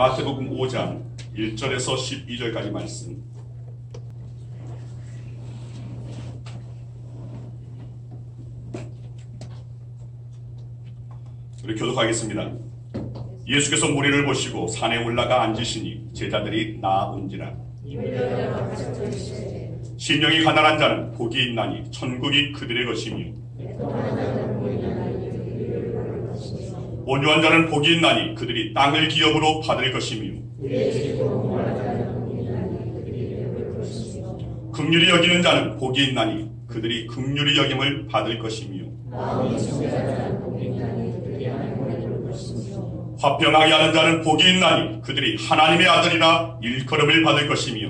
마태복음 5장 1절에서 12절까지 말씀. 우리 교독하겠습니다. 예수께서 무리를 보시고 산에 올라가 앉으시니 제자들이 나아온지라. 심령이 가난한 자는 복이 있나니 천국이 그들의 것이며, 온유한 자는 복이 있나니 그들이 땅을 기업으로 받을 것이며, 긍휼히 여기는 자는 복이 있나니 그들이 긍휼히 여김을 받을 것이며, 화평하게 하는 자는 복이 있나니 그들이 하나님의 아들이라 일컬음을 받을 것이며,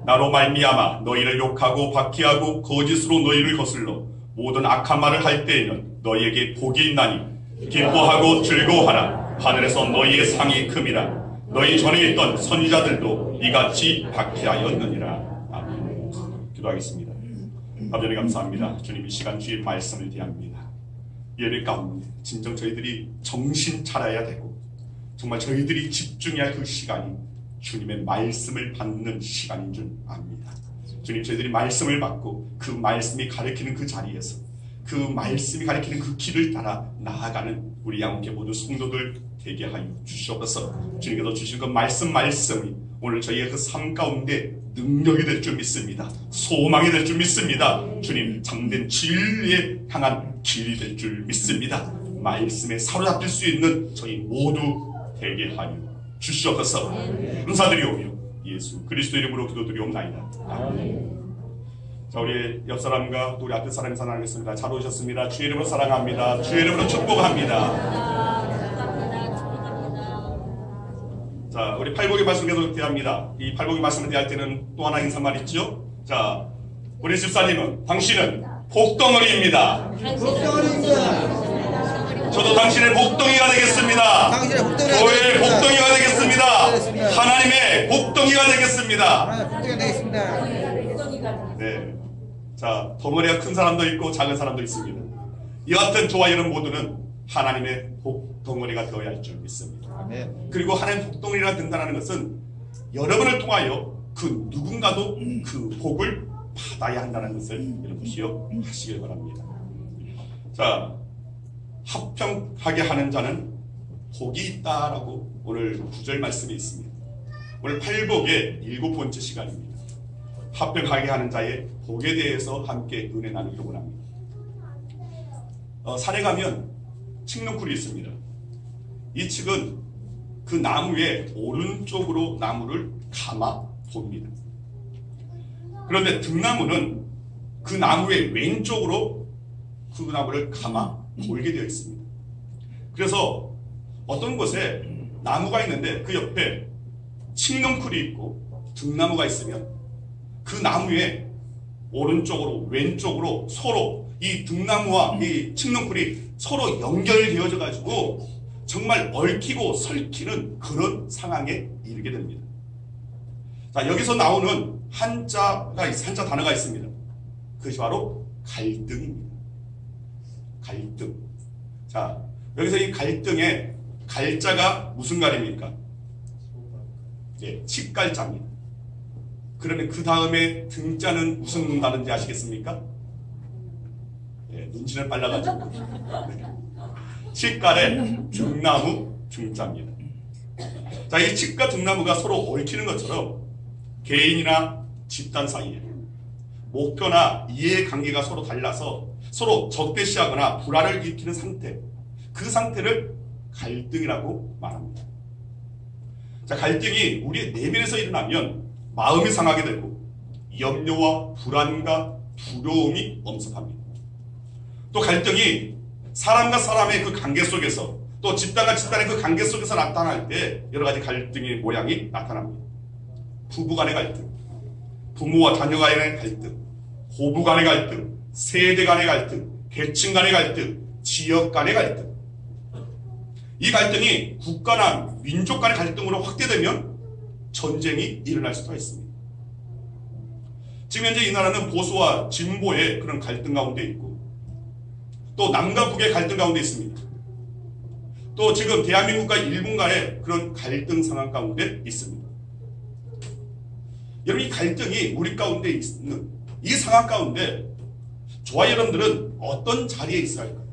나로 말미암아 너희를 욕하고 박해하고 거짓으로 너희를 거슬러 모든 악한 말을 할 때에는 너희에게 복이 있나니 기뻐하고 즐거워하라. 하늘에서 너희의 상이 큼이라. 너희 전에 있던 선지자들도 이같이 박해하였느니라. 아멘. 기도하겠습니다. 아버지 감사합니다. 주님, 이 시간 주의 말씀을 대합니다. 예배 가운데 진정 저희들이 정신 차려야 되고 정말 저희들이 집중해야 할 그 시간이 주님의 말씀을 받는 시간인 줄 압니다. 주님, 저희들이 말씀을 받고 그 말씀이 가르치는 그 자리에서 그 말씀이 가르치는 그 길을 따라 나아가는 우리 양육회 모든 성도들 되게 하여 주시옵소서. 주님께서 주신 그 말씀이 오늘 저희의 그 삶 가운데 능력이 될 줄 믿습니다. 소망이 될 줄 믿습니다. 주님, 참된 진리에 향한 길이 될 줄 믿습니다. 말씀에 사로잡힐 수 있는 저희 모두 되게 하여 주시옵소서. 감사드리오며 예수 그리스도 이름으로 기도드리옵나이다. 아멘. 자, 우리 옆 사람과 또 우리 앞에 사람이 사랑하겠습니다. 잘 오셨습니다. 주의 이름으로 사랑합니다. 주의 이름으로 축복합니다. 자, 우리 팔복의 말씀을 계속 대합니다. 이 팔복의 말씀을 대할 때는 또 하나 인사말 있죠? 자, 우리 집사님은 당신은 복덩어리입니다. 저도 당신의 복덩이가 되겠습니다. 교회의 복덩이가 되겠습니다. 하나님의 복덩이가 되겠습니다. 네. 자, 덩어리가 큰 사람도 있고 작은 사람도 있습니다. 이 같은 저와 여러분 모두는 하나님의 복덩어리가 되어야 할 줄 믿습니다. 아멘. 그리고 하나님의 복덩어리가 된다는 것은 여러분을 통하여 그 누군가도 그 복을 받아야 한다는 것을 여러분 기억하시길 바랍니다. 자, 화평하게 하는 자는 복이 있다라고 오늘 9절 말씀이 있습니다. 오늘 팔복의 7번째 시간입니다. 화평하게 하는 자의 복에 대해서 함께 은혜 나누기로 합니다. 산에 가면 칡넝쿨이 있습니다. 이 칡은 그 나무의 오른쪽으로 나무를 감아 봅니다. 그런데 등나무는 그 나무의 왼쪽으로 그 나무를 감아 돌게 되어 있습니다. 그래서 어떤 곳에 나무가 있는데 그 옆에 칡넝쿨이 있고 등나무가 있으면 그 나무의 오른쪽으로 왼쪽으로 서로 이 등나무와 이 칡넝쿨이 서로 연결되어져 가지고 정말 얽히고 설키는 그런 상황에 이르게 됩니다. 자, 여기서 나오는 한자 단어가 있습니다. 그것이 바로 갈등입니다. 갈등. 자, 여기서 이 갈등의 갈자가 무슨 갈입니까? 예, 칡갈자입니다. 그러면 그 다음에 등자는 무슨 다른지 아시겠습니까? 예, 눈치는 빨라가지고. 칡갈의 등나무 등자입니다. 자, 이 칡과 등나무가 서로 얽히는 것처럼 개인이나 집단 사이에 목표나 이해관계가 서로 달라서 서로 적대시하거나 불화를 일으키는 상태, 그 상태를 갈등이라고 말합니다. 자, 갈등이 우리의 내면에서 일어나면 마음이 상하게 되고 염려와 불안과 두려움이 엄습합니다. 또 갈등이 사람과 사람의 그 관계 속에서 또 집단과 집단의 그 관계 속에서 나타날 때 여러 가지 갈등의 모양이 나타납니다. 부부 간의 갈등, 부모와 자녀 간의 갈등, 고부 간의 갈등, 세대 간의 갈등, 계층 간의 갈등, 지역 간의 갈등. 이 갈등이 국가나 민족 간의 갈등으로 확대되면 전쟁이 일어날 수도 있습니다. 지금 현재 이 나라는 보수와 진보의 그런 갈등 가운데 있고 또 남과 북의 갈등 가운데 있습니다. 또 지금 대한민국과 일본 간의 그런 갈등 상황 가운데 있습니다. 여러분, 이 갈등이 우리 가운데 있는 이 상황 가운데 저와 여러분들은 어떤 자리에 있어야 할까요?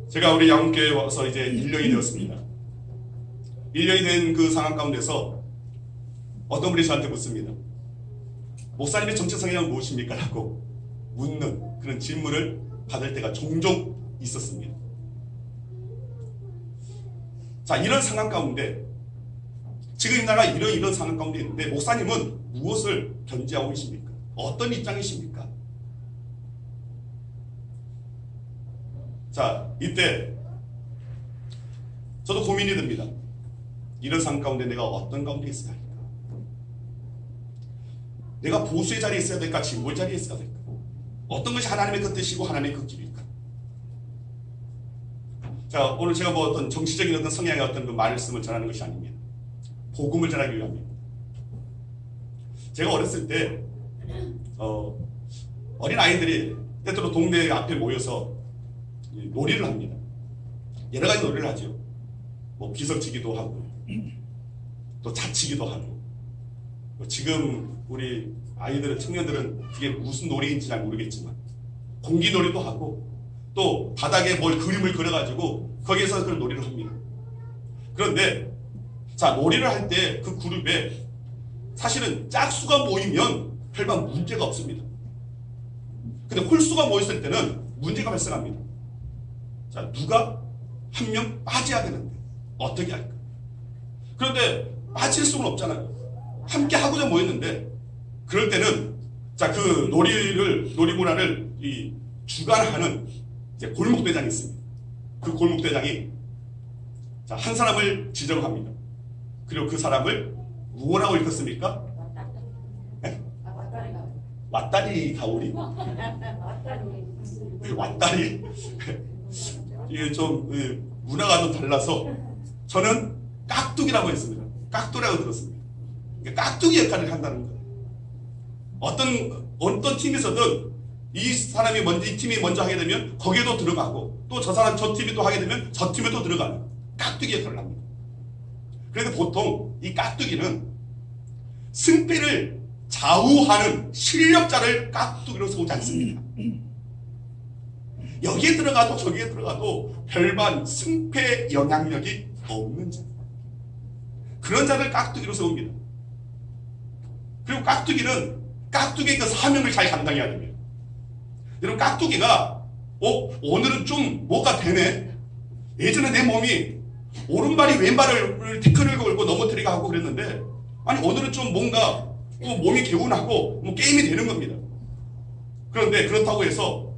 제가 우리 양훈교회에 와서 이제 1년이 되었습니다. 1년이 된 그 상황 가운데서 어떤 분이 저한테 묻습니다. 목사님의 정치 성향은 무엇입니까? 라고 묻는 그런 질문을 받을 때가 종종 있었습니다. 자, 이런 상황 가운데 지금 이 나라가 이런 상황 가운데 있는데 목사님은 무엇을 견지하고 계십니까? 어떤 입장이십니까? 자, 이때 저도 고민이 듭니다. 이런 상황 가운데 내가 어떤 가운데 있어야 할까? 내가 보수의 자리에 있어야 될까? 진보의 자리에 있어야 될까? 어떤 것이 하나님의 그 뜻이고 하나님의 그 길일까? 자, 오늘 제가 뭐 어떤 정치적인 어떤 성향의 어떤 그 말씀을 전하는 것이 아닙니다. 복음을 전하기 위함입니다. 제가 어렸을 때 어린 아이들이 때때로 동네 앞에 모여서 놀이를 합니다. 여러 가지 놀이를 하죠. 뭐 비석치기도 하고 또 자치기도 하고 지금 우리 아이들은 청년들은 그게 무슨 놀이인지 잘 모르겠지만 공기놀이도 하고 또 바닥에 뭘 그림을 그려가지고 거기에서 그런 놀이를 합니다. 그런데 자, 놀이를 할 때 그 그룹에 사실은 짝수가 모이면 별반 문제가 없습니다. 근데 홀수가 모였을 때는 문제가 발생합니다. 자, 누가 한 명 빠져야 되는데 어떻게 할까? 그런데 빠질 수는 없잖아요. 함께 하고자 모였는데 그럴 때는 자, 그 놀이문화를 이 주관하는 이제 골목대장이 있습니다. 그 골목대장이 자, 한 사람을 지정합니다. 그리고 그 사람을 무엇라고 읽었습니까? 네? 왓다리 가오리? 왓다리? 이게 좀 문화가 좀 달라서 저는 깍두기라고 했습니다. 깍두기라고 들었습니다. 깍두기 역할을 한다는 거예요. 어떤 팀에서든 이 사람이 이 팀이 먼저 하게 되면 거기에도 들어가고 또 저 팀이 또 하게 되면 저 팀에 또 들어가는 깍두기 역할을 합니다. 그런데 보통 이 깍두기는 승패를 좌우하는 실력자를 깍두기로 세우지 않습니다. 여기에 들어가도 저기에 들어가도 별반 승패 영향력이 없는 자, 그런 자를 깍두기로 세웁니다. 그리고 깍두기는 깍두기의 그 사명을 잘 감당해야 됩니다. 여러분, 깍두기가 오늘은 좀 뭐가 되네. 예전에 내 몸이 오른발이 왼발을 태클을 걸고 넘어뜨리고 하고 그랬는데 아니 오늘은 좀 뭔가 몸이 개운하고 뭐 게임이 되는 겁니다. 그런데 그렇다고 해서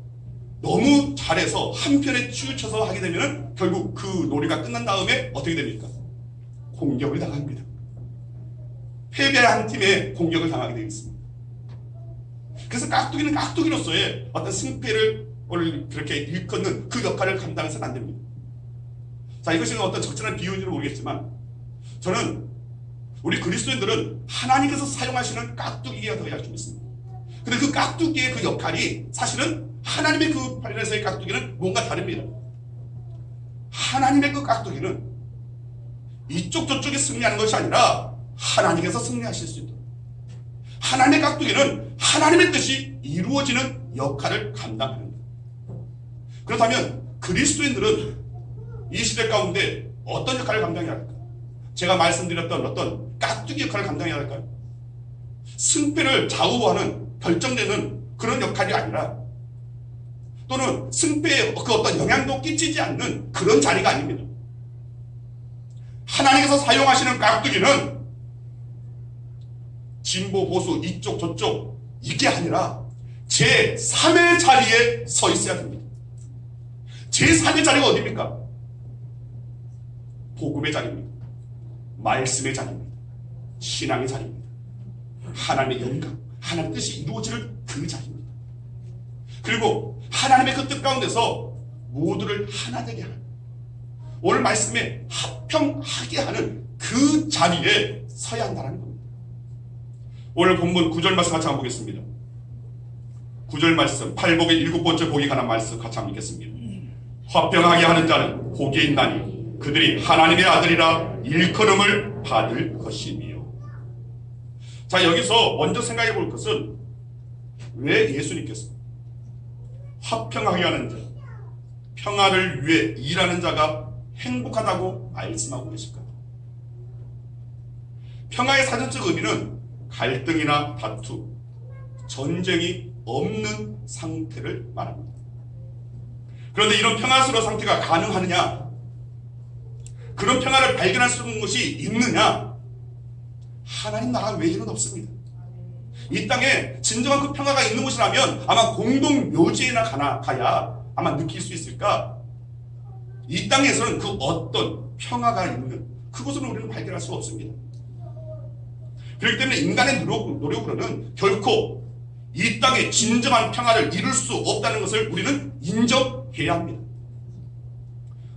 너무 잘해서 한편에 치우쳐서 하게 되면 결국 그 놀이가 끝난 다음에 어떻게 됩니까? 공격을 당합니다. 패배한 팀에 공격을 당하게 되겠습니다. 그래서 깍두기는 깍두기로서의 어떤 승패를 그렇게 일컫는 그 역할을 감당해서는 안 됩니다. 자, 이것이 어떤 적절한 비유인지는 모르겠지만 저는 우리 그리스도인들은 하나님께서 사용하시는 깍두기가 되어야 할 줄 믿습니다. 근데 그 깍두기의 그 역할이 사실은 하나님의 그 발에서의 깍두기는 뭔가 다릅니다. 하나님의 그 깍두기는 이쪽 저쪽에 승리하는 것이 아니라 하나님께서 승리하실 수 있도록 하나님의 깍두기는 하나님의 뜻이 이루어지는 역할을 감당하는 겁니다. 그렇다면 그리스도인들은 이 시대 가운데 어떤 역할을 감당해야 할까? 제가 말씀드렸던 어떤 깍두기 역할을 감당해야 할까요? 승패를 좌우하는 결정되는 그런 역할이 아니라 또는 승패에 그 어떤 영향도 끼치지 않는 그런 자리가 아닙니다. 하나님께서 사용하시는 깍두기는 진보 보수 이쪽 저쪽 이게 아니라 제3의 자리에 서 있어야 됩니다. 제3의 자리가 어디입니까? 복음의 자리입니다. 말씀의 자리입니다. 신앙의 자리입니다. 하나님의 영광, 하나님의 뜻이 이루어지는 그 자리입니다. 그리고 하나님의 그 뜻 가운데서 모두를 하나 되게 하는, 오늘 말씀에 합평하게 하는 그 자리에 서야 한다는 겁니다. 오늘 본문 9절 말씀 같이 한번 보겠습니다. 9절 말씀, 팔복의 7번째 복에 관한 말씀 같이 한번 읽겠습니다. 화평하게 하는 자는 복이 있나니 그들이 하나님의 아들이라 일컬음을 받을 것이니요. 자, 여기서 먼저 생각해 볼 것은 왜 예수님께서 화평하게 하는 자, 평화를 위해 일하는 자가 행복하다고 말씀하고 계실까요? 평화의 사전적 의미는 갈등이나 다투, 전쟁이 없는 상태를 말합니다. 그런데 이런 평화스러운 상태가 가능하느냐? 그런 평화를 발견할 수 있는 것이 있느냐? 하나님 나라 외에는 없습니다. 이 땅에 진정한 그 평화가 있는 곳이라면 아마 공동 묘지에나 가야 아마 느낄 수 있을까? 이 땅에서는 그 어떤 평화가 있는 그곳은 우리는 발견할 수 없습니다. 그렇기 때문에 인간의 노력으로는 결코 이 땅에 진정한 평화를 이룰 수 없다는 것을 우리는 인정해야 합니다.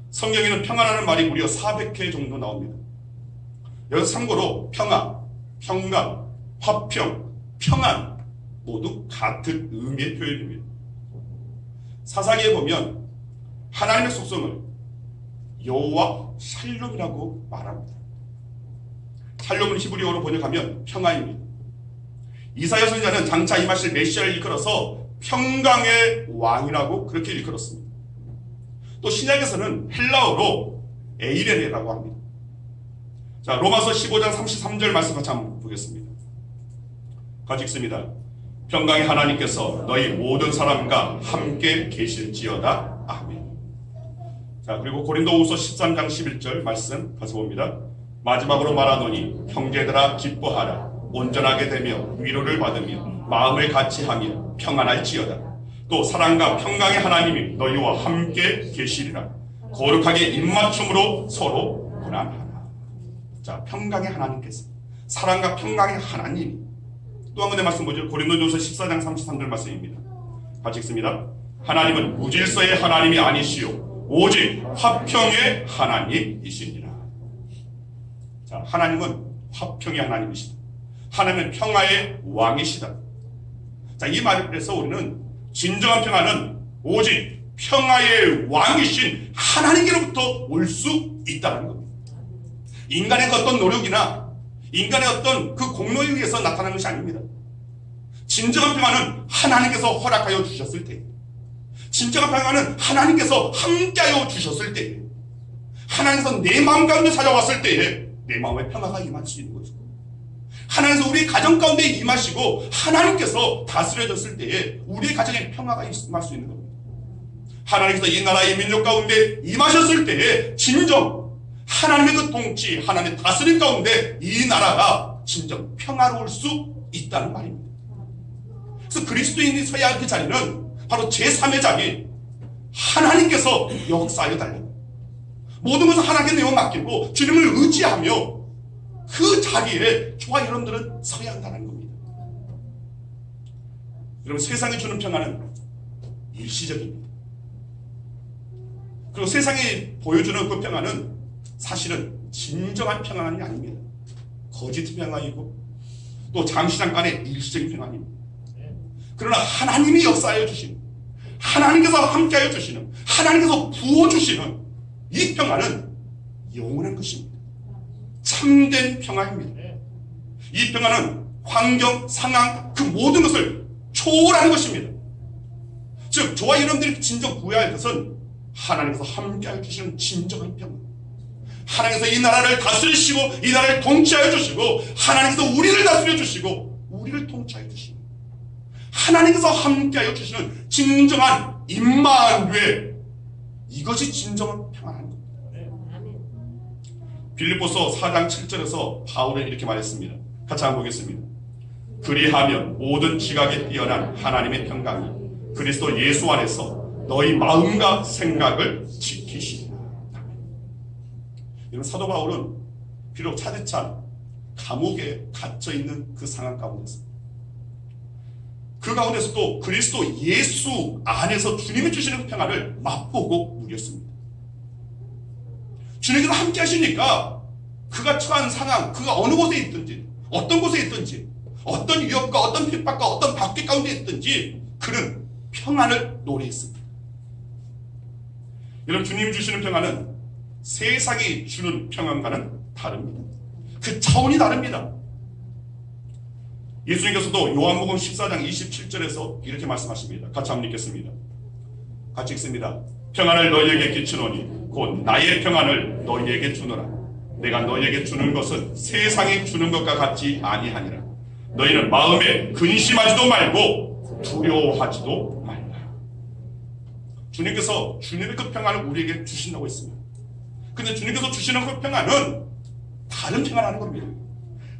성경에는 평화라는 말이 무려 400회 정도 나옵니다. 여기서 참고로 평화, 평강, 화평, 평안 모두 같은 의미의 표현입니다. 사사기에 보면 하나님의 속성을 여호와 샬롬이라고 말합니다. 샬롬은 히브리어로 번역하면 평화입니다. 이사야 선지자는 장차 임하실 메시아를 일컬어서 평강의 왕이라고 그렇게 일컬었습니다. 또 신약에서는 헬라어로 에이레네라고 합니다. 자, 로마서 15장 33절 말씀 같이 한번 보겠습니다. 같이 읽습니다. 평강의 하나님께서 너희 모든 사람과 함께 계실지어다. 아멘. 자, 그리고 고린도후서 13장 11절 말씀 같이 봅니다. 마지막으로 말하노니 형제들아 기뻐하라. 온전하게 되며 위로를 받으며 마음을 같이하며 평안할지어다. 또 사랑과 평강의 하나님이 너희와 함께 계시리라. 거룩하게 입맞춤으로 서로 고난하라. 자, 평강의 하나님께서, 사랑과 평강의 하나님이, 또 한 군데 말씀 보죠. 고린도전서 14장 33절 말씀입니다. 같이 읽습니다. 하나님은 무질서의 하나님이 아니시오 오직 화평의 하나님이시니라. 자, 하나님은 화평의 하나님이시다. 하나님은 평화의 왕이시다. 자, 이 말에서 우리는 진정한 평화는 오직 평화의 왕이신 하나님께로부터 올 수 있다는 겁니다. 인간의 어떤 노력이나 인간의 어떤 그 공로에 의해서 나타나는 것이 아닙니다. 진정한 평화는 하나님께서 허락하여 주셨을 때, 진정한 평화는 하나님께서 함께하여 주셨을 때, 하나님께서 내 마음 가운데 찾아왔을 때에 내 마음에 평화가 임할 수 있는 것이고, 하나님께서 우리 가정 가운데 임하시고 하나님께서 다스려졌을 때에 우리의 가정에 평화가 임할 수 있는 겁니다. 하나님께서 이 나라의 민족 가운데 임하셨을 때에 진정 하나님의 그 통치, 하나님의 다스림 가운데 이 나라가 진정 평화로울 수 있다는 말입니다. 그래서 그리스도인이 서야 할 그 자리는 바로 제3의 자리, 하나님께서 역사하여 달라요. 모든 것을 하나님께 내어 맡기고 주님을 의지하며 그 자리에 저와 여러분들은 서야 한다는 겁니다. 여러분, 세상이 주는 평화는 일시적입니다. 그리고 세상이 보여주는 그 평화는 사실은 진정한 평안이 아닙니다. 거짓 평안이고 또 잠시 잠깐의 일시적인 평안입니다. 그러나 하나님이 역사하여 주시는, 하나님께서 함께하여 주시는, 하나님께서 부어주시는 이 평안은 영원한 것입니다. 참된 평안입니다. 이 평안은 환경, 상황, 그 모든 것을 초월하는 것입니다. 즉, 저와 여러분들이 진정 구해야 할 것은 하나님께서 함께하여 주시는 진정한 평안, 하나님께서 이 나라를 다스리시고 이 나라를 통치하여 주시고 하나님께서 우리를 다스려 주시고 우리를 통치하여 주시고 하나님께서 함께하여 주시는 진정한 임마누엘, 이것이 진정한 평안한 겁니다. 빌립보서 4장 7절에서 바울은 이렇게 말했습니다. 같이 한번 보겠습니다. 그리하면 모든 지각에 뛰어난 하나님의 평강이 그리스도 예수 안에서 너희 마음과 생각을 지키시리라. 이런 사도 바울은 비록 차디찬 감옥에 갇혀있는 그 상황 가운데서, 그 가운데서도 그리스도 예수 안에서 주님이 주시는 평안을 맛보고 누렸습니다. 주님께서 함께 하시니까 그가 처한 상황, 그가 어느 곳에 있든지, 어떤 곳에 있든지, 어떤 위협과 어떤 핍박과 어떤 박해 가운데 있든지 그는 평안을 노래했습니다. 여러분, 주님 주시는 평안은 세상이 주는 평안과는 다릅니다. 그 차원이 다릅니다. 예수님께서도 요한복음 14장 27절에서 이렇게 말씀하십니다. 같이 한번 읽겠습니다. 같이 읽습니다. 평안을 너희에게 끼치노니 곧 나의 평안을 너희에게 주노라. 내가 너희에게 주는 것은 세상이 주는 것과 같지 아니하니라. 너희는 마음에 근심하지도 말고 두려워하지도 말라. 주님께서 주님의 그 평안을 우리에게 주신다고 했습니다. 근데 주님께서 주시는 그 평안은 다른 평안을 하는 겁니다.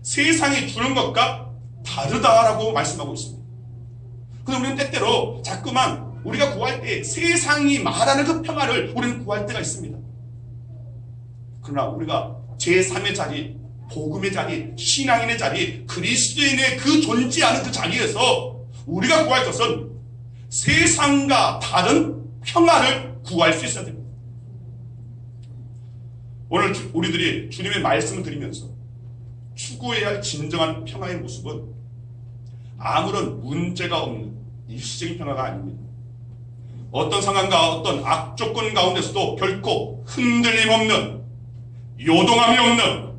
세상이 주는 것과 다르다라고 말씀하고 있습니다. 근데 우리는 때때로 자꾸만 우리가 구할 때 세상이 말하는 그 평안을 우리는 구할 때가 있습니다. 그러나 우리가 제3의 자리, 복음의 자리, 신앙인의 자리, 그리스도인의 그 존재하는 그 자리에서 우리가 구할 것은 세상과 다른 평안을 구할 수 있어야 됩니다. 오늘 우리들이 주님의 말씀을 드리면서 추구해야 할 진정한 평화의 모습은 아무런 문제가 없는 일시적인 평화가 아닙니다. 어떤 상황과 어떤 악조건 가운데서도 결코 흔들림 없는, 요동함이 없는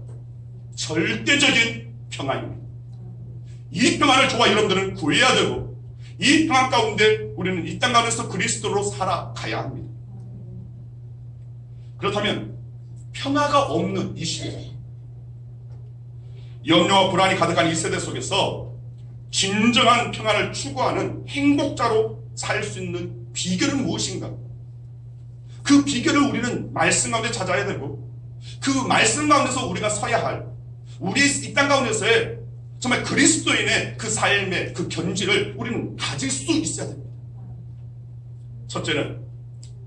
절대적인 평안입니다. 이 평안을 저와 여러분들은 구해야 되고, 이 평안 가운데 우리는 이 땅 가운데서 그리스도로 살아가야 합니다. 그렇다면 평화가 없는 이 시대, 염려와 불안이 가득한 이 세대 속에서 진정한 평안을 추구하는 행복자로 살 수 있는 비결은 무엇인가? 그 비결을 우리는 말씀 가운데 찾아야 되고, 그 말씀 가운데서 우리가 서야 할, 우리 이 땅 가운데서의 정말 그리스도인의 그 삶의 그 견지를 우리는 가질 수 있어야 됩니다. 첫째는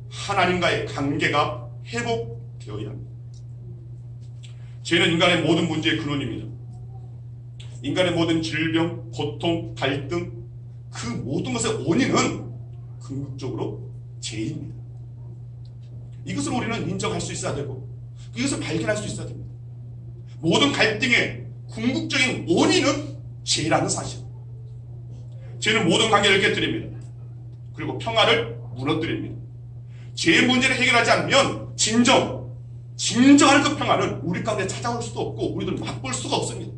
하나님과의 관계가 회복되어야 합니다. 죄는 인간의 모든 문제의 근원입니다. 인간의 모든 질병, 고통, 갈등, 그 모든 것의 원인은 궁극적으로 죄입니다. 이것을 우리는 인정할 수 있어야 되고, 이것을 발견할 수 있어야 됩니다. 모든 갈등의 궁극적인 원인은 죄라는 사실. 죄는 모든 관계를 깨뜨립니다. 그리고 평화를 무너뜨립니다. 죄의 문제를 해결하지 않으면 진정한 그 평화는 우리 가운데 찾아올 수도 없고 우리들 맛볼 수가 없습니다.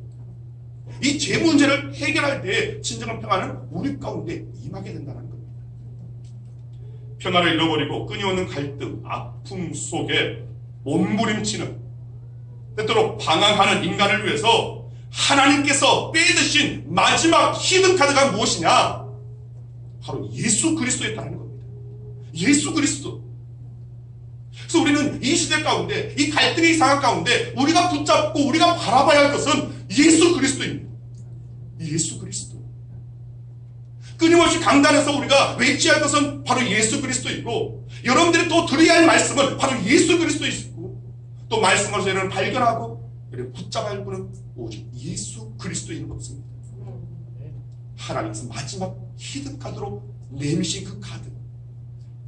이 죄 문제를 해결할 때 진정한 평화는 우리 가운데 임하게 된다는 겁니다. 평화를 잃어버리고 끊임없는 갈등, 아픔 속에 몸부림치는, 때때로 방황하는 인간을 위해서 하나님께서 빼드신 마지막 히든카드가 무엇이냐? 바로 예수 그리스도에 있다는 겁니다. 예수 그리스도. 그래서 우리는 이 시대 가운데, 이 갈등의 상황 가운데 우리가 붙잡고 우리가 바라봐야 할 것은 예수 그리스도입니다. 예수 그리스도. 끊임없이 강단에서 우리가 외치할 것은 바로 예수 그리스도이고, 여러분들이 또 들어야 할 말씀은 바로 예수 그리스도이고, 또 말씀을 저희는 발견하고 붙잡아야 할 분은 오직 예수 그리스도인 것입니다. 하나님께서 마지막 히든카드로 내미신 그 카드,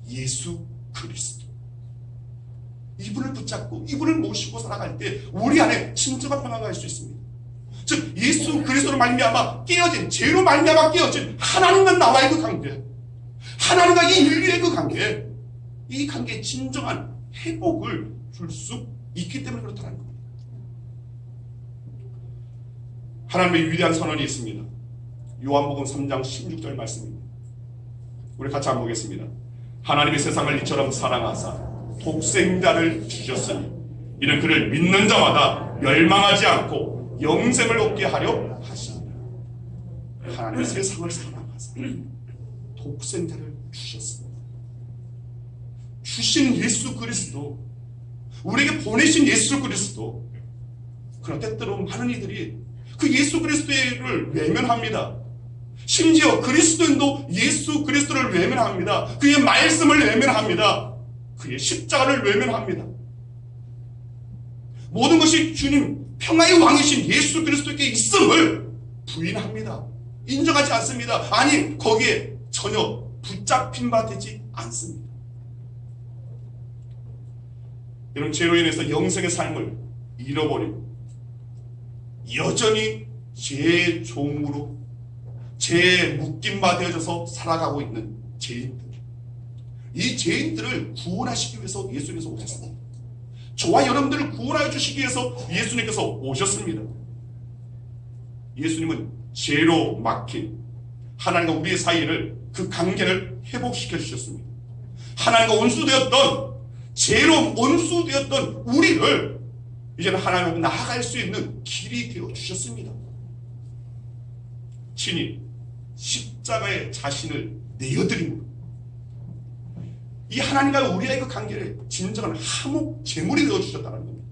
예수 그리스도. 이분을 붙잡고 이분을 모시고 살아갈 때 우리 안에 진정한 평화가 갈 수 있습니다. 즉 예수 그리스도로 말미암아 깨어진, 죄로 말미암아 깨어진 하나님과 나와의 그 관계, 하나님과 이 인류의 그 관계, 이 관계에 진정한 회복을 줄 수 있기 때문에 그렇다는 겁니다. 하나님의 위대한 선언이 있습니다. 요한복음 3장 16절 말씀입니다. 우리 같이 한번 보겠습니다. 하나님이 세상을 이처럼 사랑하사 독생자를 주셨으니 이는 그를 믿는 자마다 멸망하지 않고 영생을 얻게 하려 하시니라. 하나님이 세상을 사랑하사 독생자를 주셨습니다. 주신 예수 그리스도, 우리에게 보내신 예수 그리스도. 그러나 때때로 많은 이들이 그 예수 그리스도를 외면합니다. 심지어 그리스도인도 예수 그리스도를 외면합니다. 그의 말씀을 외면합니다. 그의 십자가를 외면합니다. 모든 것이 주님, 평화의 왕이신 예수 그리스도께 있음을 부인합니다. 인정하지 않습니다. 아니, 거기에 전혀 붙잡힌 바 되지 않습니다. 여러분, 죄로 인해서 영생의 삶을 잃어버리고 여전히 죄의 종으로, 죄에 묶임바 되어져서 살아가고 있는 죄인들, 이 죄인들을 구원하시기 위해서 예수님께서 오셨습니다. 저와 여러분들을 구원하여 주시기 위해서 예수님께서 오셨습니다. 예수님은 죄로 막힌 하나님과 우리의 사이를 그 관계를 회복시켜 주셨습니다. 하나님과 원수되었던 죄로 원수되었던 우리를 이제는 하나님과 나아갈 수 있는 길이 되어 주셨습니다. 친히 십자가에 자신을 내어드린 이 하나님과 우리의 그 관계를 진정한 화목 제물이 되어 주셨다는 겁니다.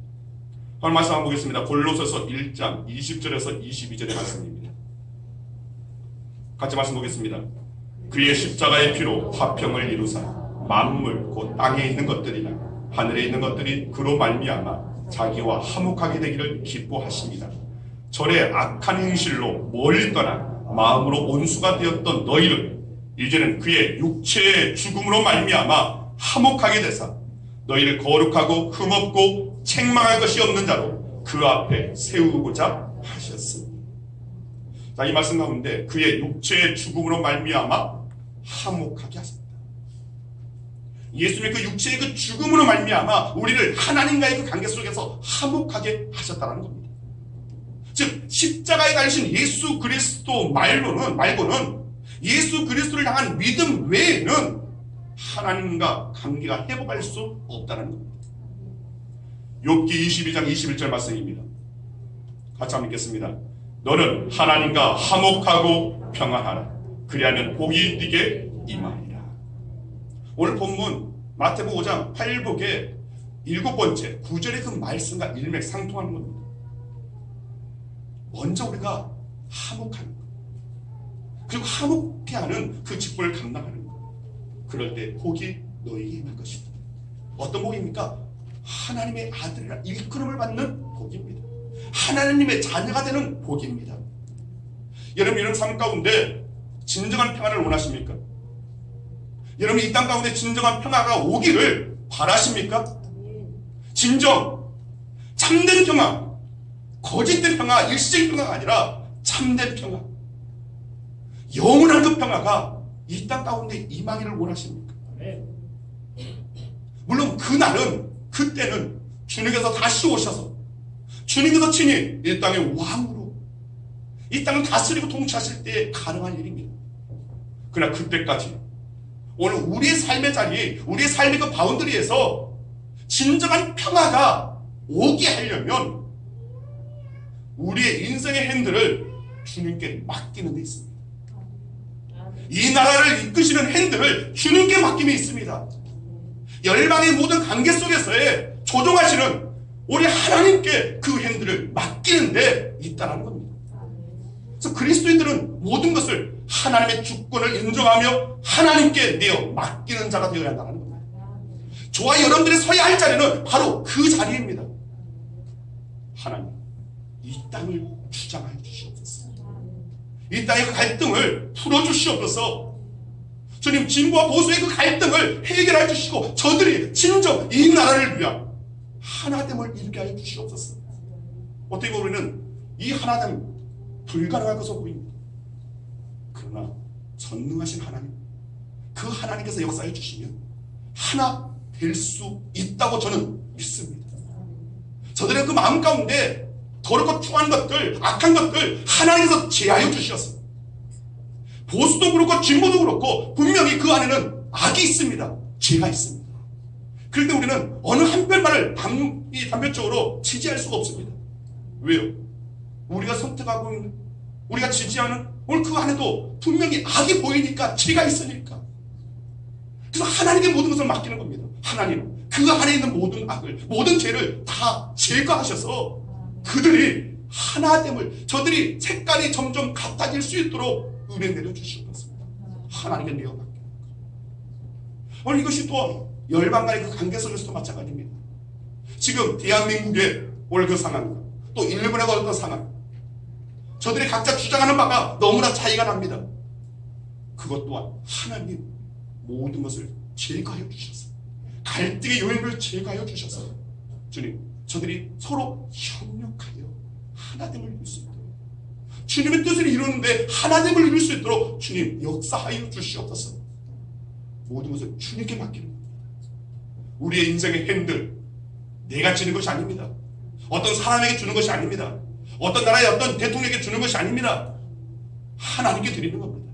오늘 말씀 한번 보겠습니다. 골로새서 1장 20절에서 22절의 말씀입니다. 같이 말씀 보겠습니다. 그의 십자가의 피로 화평을 이루사 만물 곧 땅에 있는 것들이나 하늘에 있는 것들이 그로 말미암아 자기와 화목하게 되기를 기뻐하십니다. 절의 악한 행실로 멀리 떠나 마음으로 온수가 되었던 너희를 이제는 그의 육체의 죽음으로 말미암아 화목하게 되사 너희를 거룩하고 흠없고 책망할 것이 없는 자로 그 앞에 세우고자 하셨습니다. 자, 이 말씀 가운데 그의 육체의 죽음으로 말미암아 화목하게 하셨다. 예수님의 그 육체의 그 죽음으로 말미암아 우리를 하나님과의 그 관계 속에서 화목하게 하셨다는 겁니다. 즉 십자가에 달리신 예수 그리스도 말고는 예수 그리스도를 향한 믿음 외에는 하나님과 관계가 회복할 수 없다는 겁니다. 욥기 22장 21절 말씀입니다. 같이 한번 읽겠습니다. 너는 하나님과 화목하고 평안하라. 그리하면 복이 네게 임하리라. 오늘 본문 마태복음 5장 8복의 7번째 9절의 그 말씀과 일맥상통하는 겁니다. 먼저 우리가 화목하는 것, 그리고 화목케 하는 그 직분을 감당하는 것, 그럴 때 복이 너에게 임할 것이다. 어떤 복입니까? 하나님의 아들이라 일컬음을 받는 복입니다. 하나님의 자녀가 되는 복입니다. 여러분 이런 삶 가운데 진정한 평안을 원하십니까? 여러분 이 땅 가운데 진정한 평화가 오기를 바라십니까? 진정 참된 평화, 거짓된 평화, 일시적인 평화가 아니라 참된 평화, 영원한 그 평화가 이 땅 가운데 임하기를 원하십니까? 물론 그때는 주님께서 다시 오셔서 주님께서 친히 이 땅의 왕으로 이 땅을 다스리고 통치하실 때 가능한 일입니다. 그러나 그때까지 오늘 우리의 삶의 자리, 우리의 삶의 그 바운더리에서 진정한 평화가 오게 하려면 우리의 인생의 핸들을 주님께 맡기는 데 있습니다. 이 나라를 이끄시는 핸들을 주님께 맡김이 있습니다. 열방의 모든 관계 속에서의 조종하시는 우리 하나님께 그 핸들을 맡기는 데 있다는 겁니다. 그래서 그리스도인들은 모든 것을 하나님의 주권을 인정하며 하나님께 내어 맡기는 자가 되어야 한다는 겁니다. 저와 여러분들이 서야 할 자리는 바로 그 자리입니다. 하나님, 이 땅을 주장하여 주시옵소서. 이 땅의 그 갈등을 풀어주시옵소서. 주님, 진보와 보수의 그 갈등을 해결해 주시고 저들이 진정 이 나라를 위한 하나됨을 이루게 하여 주시옵소서. 어떻게 보면 우리는 이 하나됨 불가능할 것으로 보입니다. 그러나 전능하신 하나님, 그 하나님께서 역사해 주시면 하나 될 수 있다고 저는 믿습니다. 저들의 그 마음 가운데 더럽고 추한 것들, 악한 것들 하나님께서 제하여 주셨습니다. 보수도 그렇고 진보도 그렇고 분명히 그 안에는 악이 있습니다. 죄가 있습니다. 그런데 우리는 어느 한편만을 단편적으로 지지할 수가 없습니다. 왜요? 우리가 선택하고 있는, 우리가 지지하는 오늘 그 안에도 분명히 악이 보이니까, 죄가 있으니까. 그래서 하나님께 모든 것을 맡기는 겁니다. 하나님, 그 안에 있는 모든 악을, 모든 죄를 다 제거하셔서 그들이 하나됨을, 저들이 색깔이 점점 같아질 수 있도록 은혜 내려주시옵소서. 하나님께 내어 맡기는 것. 오늘 이것이 또 열방 간의 그 관계 속에서도 마찬가지입니다. 지금 대한민국의 오늘 그 상황과 또 일본의 어떤 상황, 저들이 각자 주장하는 바가 너무나 차이가 납니다. 그것 또한 하나님 모든 것을 제거하여 주셔서, 갈등의 요인을 제거하여 주셔서 주님, 저들이 서로 협력하여 하나됨을 이룰 수 있도록, 주님의 뜻을 이루는데 하나됨을 이룰 수 있도록 주님 역사하여 주시옵소서. 모든 것을 주님께 맡기는 겁니다. 우리의 인생의 핸들, 내가 지는 것이 아닙니다. 어떤 사람에게 주는 것이 아닙니다. 어떤 나라의 어떤 대통령에게 주는 것이 아닙니다. 하나님께 드리는 겁니다.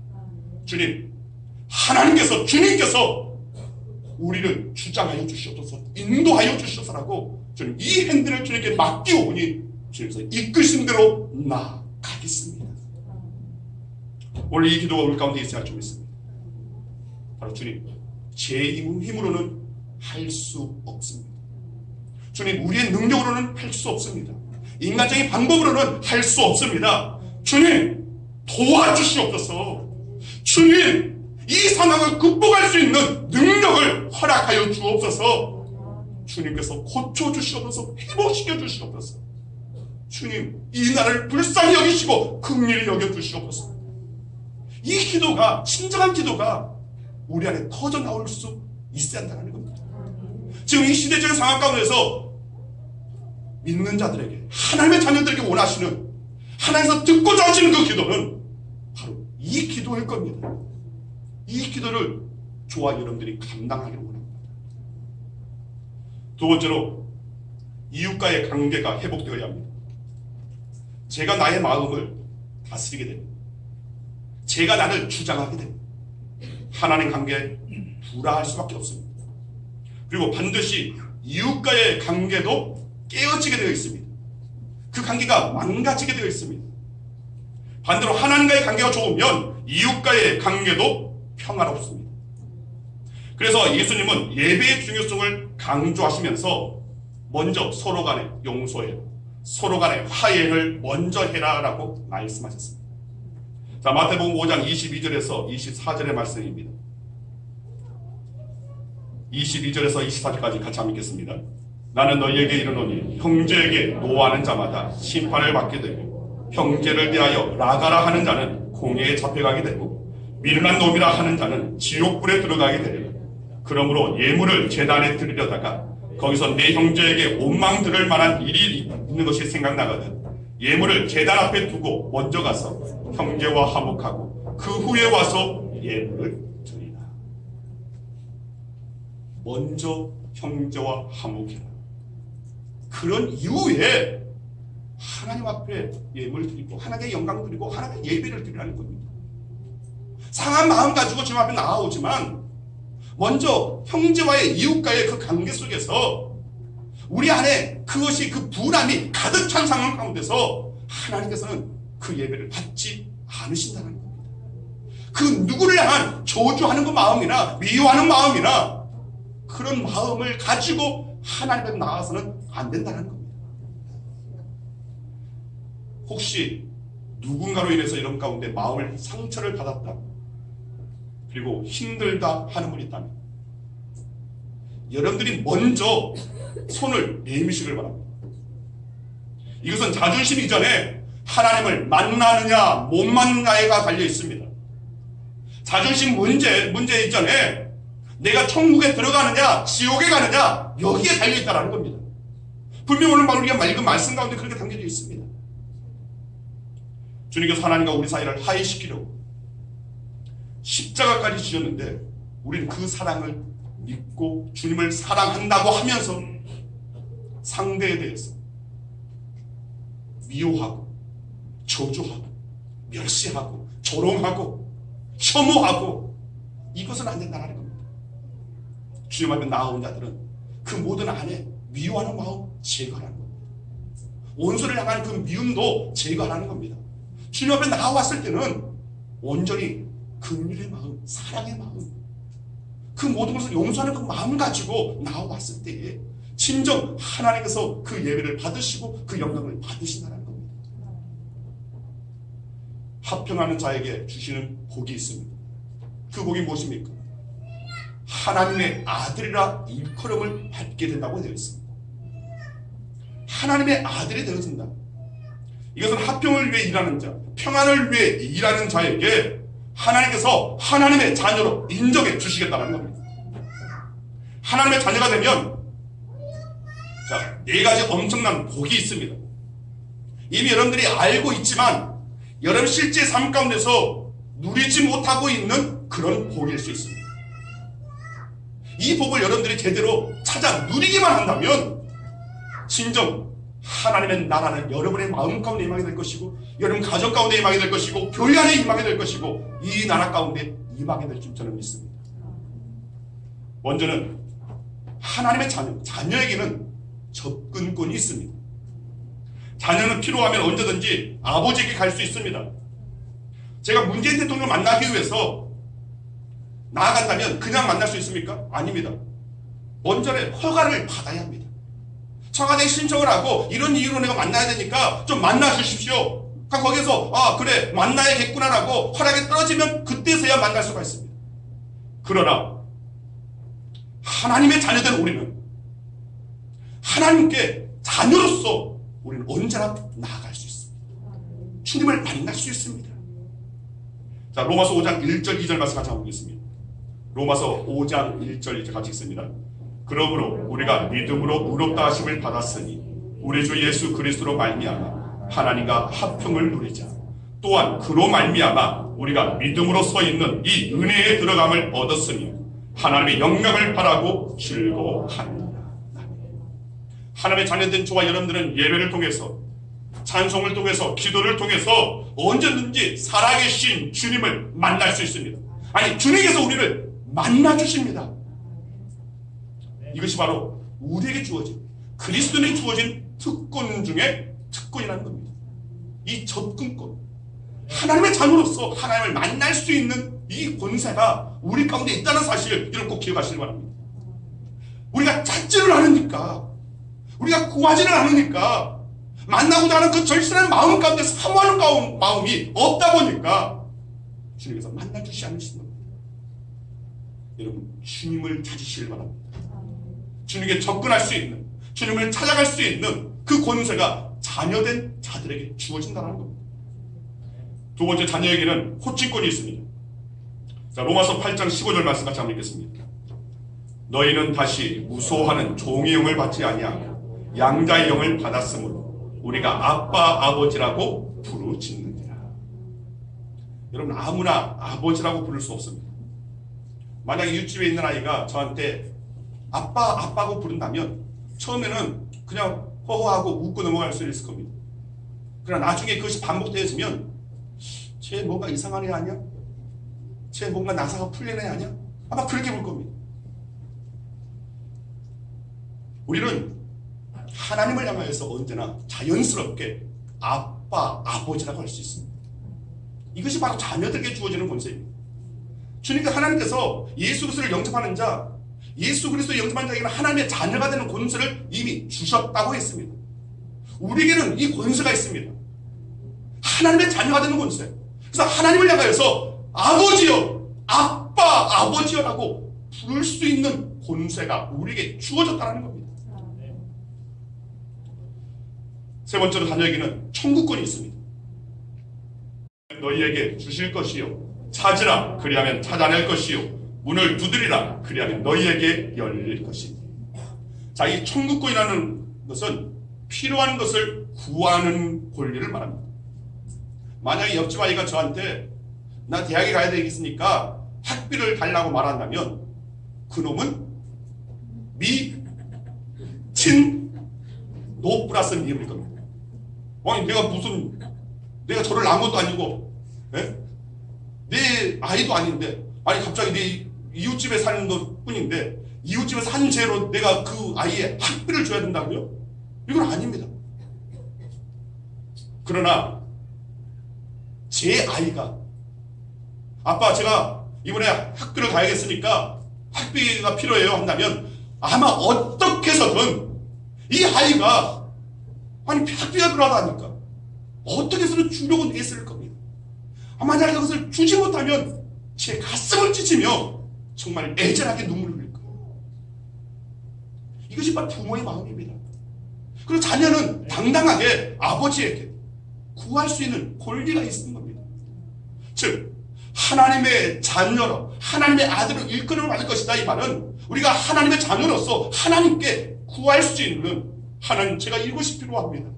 주님, 하나님께서, 주님께서 우리를 주장하여 주시옵소서, 인도하여 주시옵소서라고 저는 이 핸들을 주님께 맡기오니 주님께서 이끄신 대로 나아가겠습니다. 오늘 이 기도가 우리 가운데 있어야 좀 있습니다. 바로 주님, 제 힘으로는 할 수 없습니다. 주님, 우리의 능력으로는 할 수 없습니다. 인간적인 방법으로는 할 수 없습니다. 주님, 도와주시옵소서. 주님, 이 상황을 극복할 수 있는 능력을 허락하여 주옵소서. 주님께서 고쳐주시옵소서, 회복시켜 주시옵소서. 주님, 이 나라를 불쌍히 여기시고 긍휼히 여겨주시옵소서. 이 기도가, 진정한 기도가 우리 안에 터져 나올 수 있어야 한다는 겁니다. 지금 이 시대적인 상황 가운데서 믿는 자들에게, 하나님의 자녀들에게 원하시는, 하나님께서 듣고자 하시는 그 기도는 바로 이 기도일 겁니다. 이 기도를 저와 여러분들이 감당하기를 원합니다. 두 번째로, 이웃과의 관계가 회복되어야 합니다. 제가 나의 마음을 다스리게 됩니다. 제가 나를 주장하게 됩니다. 하나님 관계에 불화할 수밖에 없습니다. 그리고 반드시 이웃과의 관계도 깨어지게 되어 있습니다. 그 관계가 망가지게 되어 있습니다. 반대로 하나님과의 관계가 좋으면 이웃과의 관계도 평화롭습니다. 그래서 예수님은 예배의 중요성을 강조하시면서 먼저 서로 간에 용서해, 서로 간에 화해를 먼저 해라라고 말씀하셨습니다. 자, 마태복음 5장 22절에서 24절의 말씀입니다. 22절에서 24절까지 같이 한번 읽겠습니다. 나는 너희에게 이르노니 형제에게 노하는 자마다 심판을 받게 되고 형제를 대하여 나가라 하는 자는 공회에 잡혀가게 되고 미련한 놈이라 하는 자는 지옥불에 들어가게 되리라. 그러므로 예물을 제단에 드리려다가 거기서 내 형제에게 원망 들을 만한 일이 있는 것이 생각나거든 예물을 제단 앞에 두고 먼저 가서 형제와 화목하고 그 후에 와서 예물을 드리라. 먼저 형제와 화목해라. 그런 이후에 하나님 앞에 예물을 드리고 하나님께 영광 드리고 하나님께 예배를 드리라는 겁니다. 상한 마음 가지고 주님 앞에 나아오지만 먼저 형제와의 이웃과의 그 관계 속에서 우리 안에 그것이 그 불안이 가득 찬 상황 가운데서 하나님께서는 그 예배를 받지 않으신다는 겁니다. 그 누구를 향한 저주하는 그 마음이나 미워하는 마음이나 그런 마음을 가지고 하나님 앞에 나아서는 안 된다는 겁니다. 혹시 누군가로 인해서 이런 가운데 마음을 상처를 받았다 그리고 힘들다 하는 분이 있다면 여러분들이 먼저 손을 내미시길 바랍니다. 이것은 자존심 이전에 하나님을 만나느냐 못 만나느냐가 달려 있습니다. 자존심 문제 이전에 내가 천국에 들어가느냐 지옥에 가느냐 여기에 달려 있다는 겁니다. 분명 오늘 우리가 읽은 말씀 가운데 그렇게 담겨져 있습니다. 주님께서 하나님과 우리 사이를 화해시키려고 십자가까지 지셨는데 우리는 그 사랑을 믿고 주님을 사랑한다고 하면서 상대에 대해서 미워하고 저주하고 멸시하고 조롱하고 혐오하고 이것은 안 된다는 겁니다. 주님 앞에 나아온 자들은 그 모든 안에 미워하는 마음 제거하는 겁니다. 원수를 향한 그 미움도 제거하는 겁니다. 주님 앞에 나와왔을 때는 온전히 긍휼의 마음, 사랑의 마음, 그 모든 것을 용서하는 그 마음 가지고 나와왔을 때에 진정 하나님께서 그 예배를 받으시고 그 영광을 받으신다는 겁니다. 합평하는 자에게 주시는 복이 있습니다. 그 복이 무엇입니까? 하나님의 아들이라 일컬음을 받게 된다고 되어 있습니다. 하나님의 아들이 되어진다. 이것은 합평을 위해 일하는 자, 평안을 위해 일하는 자에게 하나님께서 하나님의 자녀로 인정해 주시겠다는 겁니다. 하나님의 자녀가 되면 자, 네 가지 엄청난 복이 있습니다. 이미 여러분들이 알고 있지만 여러분 실제 삶 가운데서 누리지 못하고 있는 그런 복일 수 있습니다. 이 복을 여러분들이 제대로 찾아 누리기만 한다면 진정 하나님의 나라는 여러분의 마음 가운데 임하게 될 것이고, 여러분 가정 가운데 임하게 될 것이고, 교회 안에 임하게 될 것이고, 이 나라 가운데 임하게 될 줄 저는 믿습니다. 먼저는 하나님의 자녀에게는 접근권이 있습니다. 자녀는 필요하면 언제든지 아버지에게 갈 수 있습니다. 제가 문재인 대통령을 만나기 위해서 나아간다면 그냥 만날 수 있습니까? 아닙니다. 먼저는 허가를 받아야 합니다. 청와대에 신청을 하고 이런 이유로 내가 만나야 되니까 좀 만나 주십시오. 거기서 그래 만나야겠구나라고 허락이 떨어지면 그때서야 만날 수가 있습니다. 그러나 하나님의 자녀된 우리는 하나님께 자녀로서 우리는 언제나 나아갈 수 있습니다. 주님을 만날 수 있습니다. 자, 로마서 5장 1절 2절 말씀 같이 보겠습니다. 로마서 5장 1절 2절 같이 읽습니다. 그러므로 우리가 믿음으로 의롭다 하심을 받았으니 우리 주 예수 그리스도로 말미암아 하나님과 합평을 누리자. 또한 그로 말미암아 우리가 믿음으로 서 있는 이 은혜에 들어감을 얻었으니 하나님의 영광을 바라고 즐거워합니다. 하나님의 자녀된 저와 여러분들은 예배를 통해서, 찬송을 통해서, 기도를 통해서 언제든지 살아계신 주님을 만날 수 있습니다. 아니, 주님께서 우리를 만나주십니다. 이것이 바로 우리에게 주어진, 그리스도인에게 주어진 특권 중에 특권이라는 겁니다. 이 접근권, 하나님의 자녀로서 하나님을 만날 수 있는 이 권세가 우리 가운데 있다는 사실, 이를 꼭 기억하시기 바랍니다. 우리가 찾지를 않으니까, 우리가 구하지를 않으니까, 만나고자 하는 그 절실한 마음 가운데 사모하는 마음이 없다 보니까 주님께서 만나주시지 않으신 겁니다. 여러분, 주님을 찾으시길 바랍니다. 주님께 접근할 수 있는, 주님을 찾아갈 수 있는 그 권세가 자녀된 자들에게 주어진다는 겁니다. 두 번째, 자녀에게는 호칭권이 있습니다. 자, 로마서 8장 15절 말씀 같이 한번 읽겠습니다. 너희는 다시 무소하는 종의 영을 받지 아니하고 양자의 영을 받았으므로 우리가 아빠 아버지라고 부르짖느니라. 여러분, 아무나 아버지라고 부를 수 없습니다. 만약에 이웃집에 있는 아이가 저한테 아빠고 부른다면 처음에는 그냥 허허하고 웃고 넘어갈 수 있을 겁니다. 그러나 나중에 그것이 반복되어지면 쟤 뭔가 이상한 애 아니야? 쟤 뭔가 나사가 풀린 애 아니야? 아마 그렇게 볼 겁니다. 우리는 하나님을 향하여서 언제나 자연스럽게 아빠, 아버지라고 할 수 있습니다. 이것이 바로 자녀들에게 주어지는 권세입니다. 주님께서, 하나님께서 예수 그리스도를 영접하는 자, 예수 그리스도를 영접하는 자에게는 하나님의 자녀가 되는 권세를 이미 주셨다고 했습니다. 우리에게는 이 권세가 있습니다. 하나님의 자녀가 되는 권세. 그래서 하나님을 향하여서 아버지여, 아빠, 아버지여라고 부를 수 있는 권세가 우리에게 주어졌다는 겁니다. 세 번째로, 자녀에게는 천국권이 있습니다. 너희에게 주실 것이요, 찾으라 그리하면 찾아낼 것이요, 문을 두드리라 그리하면 너희에게 열릴 것이니. 자, 이 천국권이라는 것은 필요한 것을 구하는 권리를 말합니다. 만약에 옆집 아이가 저한테 나 대학에 가야 되겠으니까 학비를 달라고 말한다면 그놈은 친 노 플러스 미일 겁니다. 아니, 내가 저를 낳은 것도 아니고, 내 아이도 아닌데, 아니 갑자기 내 이웃집에 사는 것 뿐인데 이웃집에서 한 죄로 내가 그 아이의 학비를 줘야 된다고요? 이건 아닙니다. 그러나 제 아이가, 아빠 제가 이번에 학교를 가야겠으니까 학비가 필요해요 한다면 아마 어떻게 해서든 이 아이가, 아니 학비가 필요하다니까 어떻게 해서든 주려고 애쓸 겁니다. 만약에 그것을 주지 못하면 제 가슴을 찢으며 정말 애절하게 눈물을 흘릴 거예요. 이것이 바로 부모의 마음입니다. 그리고 자녀는 당당하게 아버지에게 구할 수 있는 권리가 있는 겁니다. 즉 하나님의 자녀로, 하나님의 아들을 일꾼으로 받을 것이다. 이 말은 우리가 하나님의 자녀로서 하나님께 구할 수 있는, 하나님 제가 이것이 필요합니다.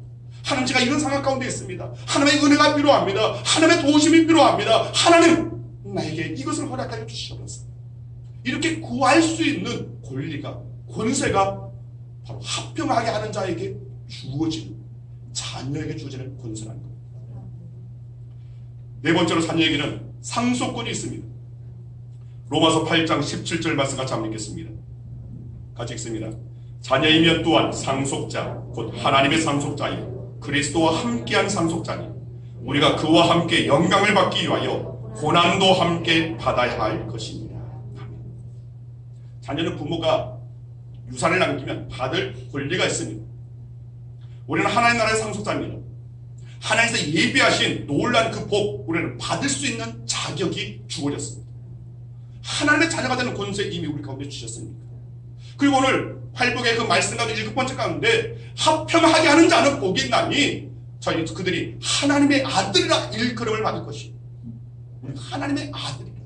하나님 제가 이런 상황 가운데 있습니다. 하나님의 은혜가 필요합니다. 하나님의 도우심이 필요합니다. 하나님 나에게 이것을 허락하여 주시옵소서. 이렇게 구할 수 있는 권리가, 권세가 바로 합평하게 하는 자에게 주어지는, 자녀에게 주어지는 권세라는 겁니다. 네 번째로 자녀에게는 상속권이 있습니다. 로마서 8장 17절 말씀 같이 한번 읽겠습니다. 같이 읽습니다. 자녀이면 또한 상속자, 곧 하나님의 상속자이요 그리스도와 함께한 상속자니 우리가 그와 함께 영광을 받기 위하여 고난도 함께 받아야 할 것입니다. 자녀는 부모가 유산을 남기면 받을 권리가 있습니다. 우리는 하나님 나라의 상속자입니다. 하나님께서 예비하신 놀란 그 복, 우리는 받을 수 있는 자격이 주어졌습니다. 하나님의 자녀가 되는 권세 이미 우리 가운데 주셨습니까? 그리고 오늘 팔복의 그 말씀 가운데 7번째 가운데 합평하게 하는 자는 복이 있나니 그들이 하나님의 아들이라 일컬음을 받을 것이요. 우리가 하나님의 아들이라.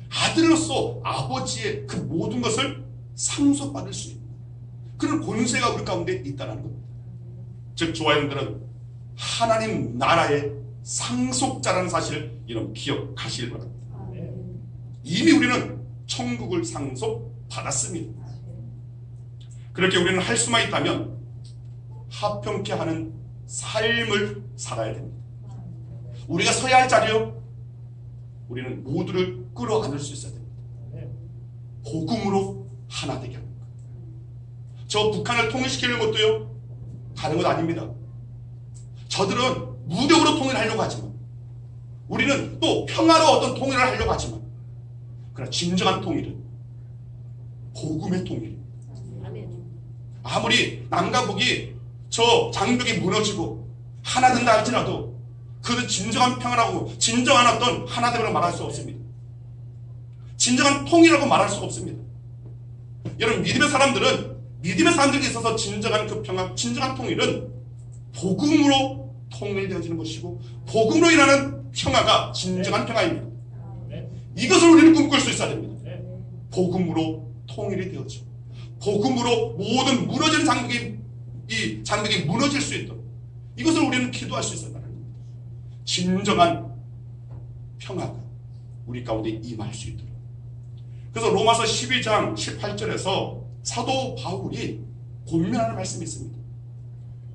아들로서 아버지의 그 모든 것을 상속받을 수 있는 그런 권세가 우리 가운데 있다는 겁니다. 즉 저와 여러분들은 하나님 나라의 상속자라는 사실을 여러분 기억하시길 바랍니다. 이미 우리는 천국을 상속받았습니다. 그렇게 우리는 할 수만 있다면 합평케 하는 삶을 살아야 됩니다. 우리가 서야 할 자리요, 우리는 모두를 끌어안을 수 있어야 됩니다. 복음으로 하나 되게 하는 것. 저 북한을 통일시키는 것도요, 다른 것 아닙니다. 저들은 무력으로 통일하려고 하지만 우리는 또 평화로 어떤 통일을 하려고 하지만 그러나 진정한 통일은 복음의 통일입니다. 아무리 남과 북이 저 장벽이 무너지고 하나 된다 할지라도 그것은 진정한 평화라고, 진정한 어떤 하나됨으로 말할 수 없습니다. 진정한 통일이라고 말할 수 없습니다. 여러분, 믿음의 사람들에게 있어서 진정한 그 평화, 진정한 통일은 복음으로 통일되어지는 것이고 복음으로 인하는 평화가 진정한 평화입니다. 이것을 우리는 꿈꿀 수 있어야 됩니다. 복음으로 통일이 되어지고 복음으로 모든 무너진 이 장벽이 무너질 수 있도록 이것을 우리는 기도할 수 있어야 합니다. 진정한 평화가 우리 가운데 임할 수 있도록. 그래서 로마서 12장 18절에서 사도 바울이 권면하는 말씀이 있습니다.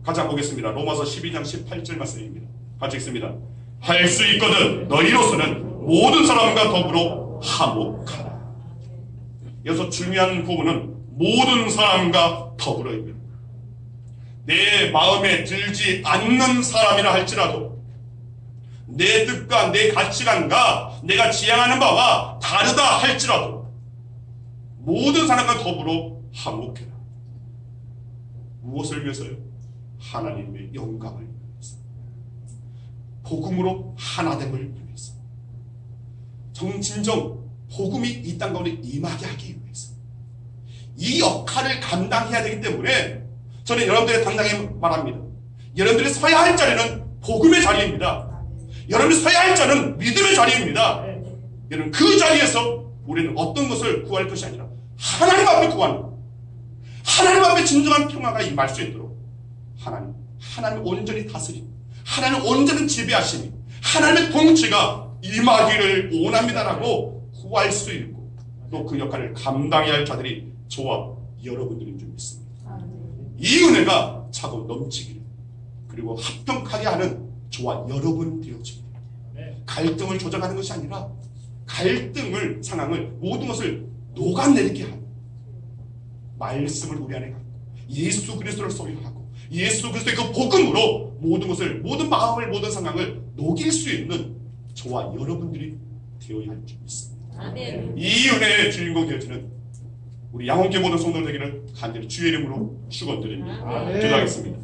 같이 한번 보겠습니다. 로마서 12장 18절 말씀입니다. 같이 읽습니다. 할 수 있거든 너희로서는 모든 사람과 더불어 화목하라. 여기서 중요한 부분은 모든 사람과 더불어입니다. 내 마음에 들지 않는 사람이라 할지라도 내 뜻과 내 가치관과 내가 지향하는 바와 다르다 할지라도 모든 사람과 더불어 화목해라. 무엇을 위해서요? 하나님의 영광을 위해서, 복음으로 하나됨을 위해서, 진정 복음이 이 땅 가운데 임하게 하기 위해서 이 역할을 감당해야 되기 때문에 저는 여러분들의 당당히 말합니다. 여러분들이 서야 할 자리는 복음의 자리입니다. 여러분들이 서야 할 자리는 믿음의 자리입니다. 여러분, 그 자리에서 우리는 어떤 것을 구할 것이 아니라 하나님 앞에 구하는, 하나님 앞에 진정한 평화가 임할 수 있도록 하나님 온전히 다스리고 하나님 온전히 지배하시니 하나님의 통치가 임하기를 원합니다라고 구할 수 있고 또 그 역할을 감당해야 할 자들이 저와 여러분들인 줄 믿습니다. 이 은혜가 차고 넘치기를, 그리고 합평하게 하는 저와 여러분 되어지기를, 갈등을 조정하는 것이 아니라 갈등을, 상황을, 모든 것을 녹아내리게 하는 말씀을 우리 안에 갖고 예수 그리스도를 소유하고 예수 그리스도의 그 복음으로 모든 것을, 모든 마음을, 모든 상황을 녹일 수 있는 저와 여러분들이 되어야 할 줄 믿습니다. 아멘. 이 은혜의 주인공 되어지는 우리 양홍교 모든 성도들 되기를 간절히 주의 이름으로 축원드립니다. 기도하겠습니다.